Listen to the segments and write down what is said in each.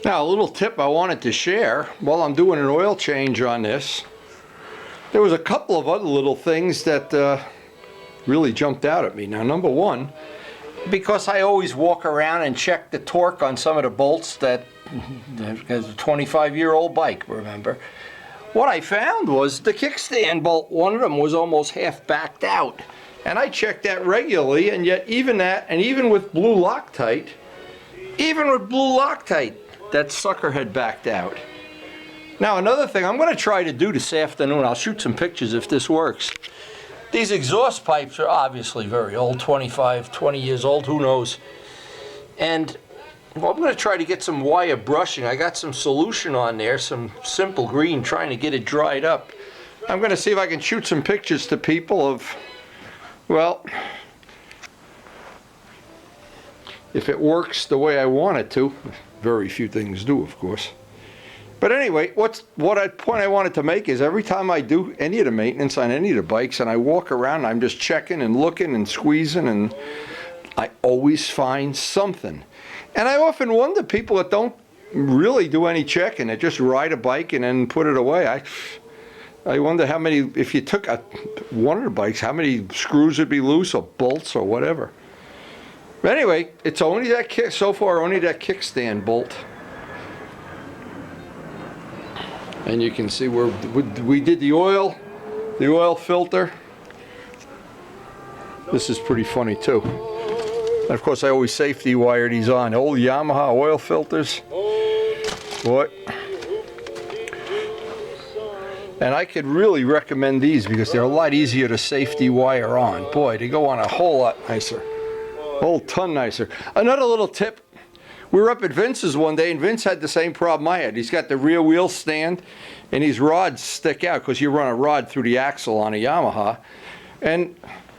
Now, a little tip I wanted to share while I'm doing an oil change on this. There was a couple of other little things that really jumped out at me. Now, number one, because I always walk around and check the torque on some of the bolts that, because a 25-year-old bike, remember, what I found was the kickstand bolt, one of them was almost half backed out. And I checked that regularly, and yet even that, and even with blue Loctite, that sucker had backed out. Now, another thing I'm going to try to do this afternoon, I'll shoot some pictures if this works. These exhaust pipes are obviously very old, 25, 20 years old, who knows. And well, I'm going to try to get some wire brushing. I got some solution on there, some simple green, trying to get it dried up. I'm going to see if I can shoot some pictures to people of, well, if it works the way I want it to. Very few things do, of course. But anyway, point I wanted to make is every time I do any of the maintenance on any of the bikes and I walk around, I'm just checking and looking and squeezing, and I always find something. And I often wonder, people that don't really do any checking, that just ride a bike and then put it away. I wonder how many, if you took one of the bikes, how many screws would be loose or bolts or whatever. But anyway, it's only that so far only that kickstand bolt. And you can see where we did the oil filter. This is pretty funny too. And of course I always safety wire these on. Old Yamaha oil filters. What? And I could really recommend these because they're a lot easier to safety wire on. Boy, they go on a whole lot nicer. A whole ton nicer. Another little tip. We were up at Vince's one day, and Vince had the same problem I had. He's got the rear wheel stand, and these rods stick out because you run a rod through the axle on a Yamaha. And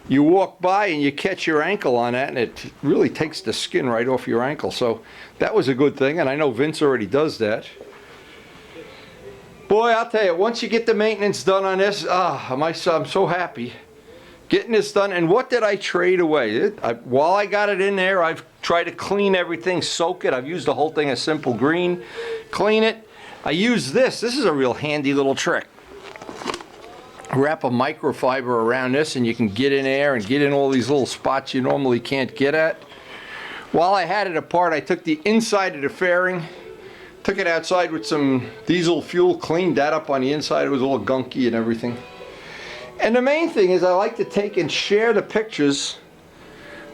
you walk by and you catch your ankle on that, and it really takes the skin right off your ankle. So that was a good thing, and I know Vince already does that. Boy, I'll tell you, once you get the maintenance done on this, I'm so happy. Getting this done. And what did I trade away? While I got it in there, I've tried to clean everything, soak it. I've used the whole thing of simple green. Clean it. I use this. This is a real handy little trick. Wrap a microfiber around this and you can get in there and get in all these little spots you normally can't get at. While I had it apart, I took the inside of the fairing, took it outside with some diesel fuel, cleaned that up on the inside. It was all gunky and everything. And the main thing is I like to take and share the pictures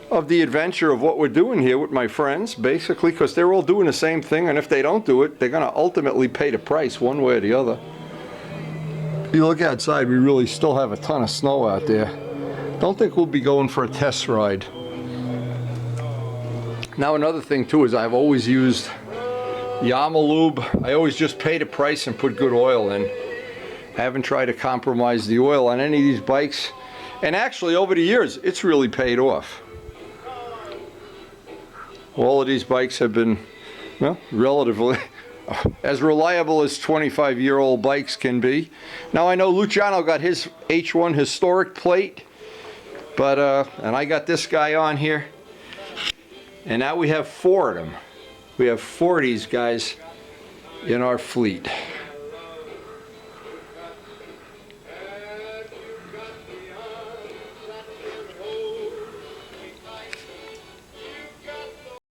of the adventure of what we're doing here with my friends, basically, because they're all doing the same thing, and if they don't do it, they're going to ultimately pay the price one way or the other. If you look outside, we really still have a ton of snow out there. Don't think we'll be going for a test ride. Now, another thing too is I've always used Yamalube. I always just pay the price and put good oil in. I haven't tried to compromise the oil on any of these bikes, and actually over the years it's really paid off. All of these bikes have been, well, relatively as reliable as 25-year-old bikes can be. Now I know Luciano got his H1 historic plate, but and I got this guy on here, and now we have 4 of them. We have 4 of these guys in our fleet.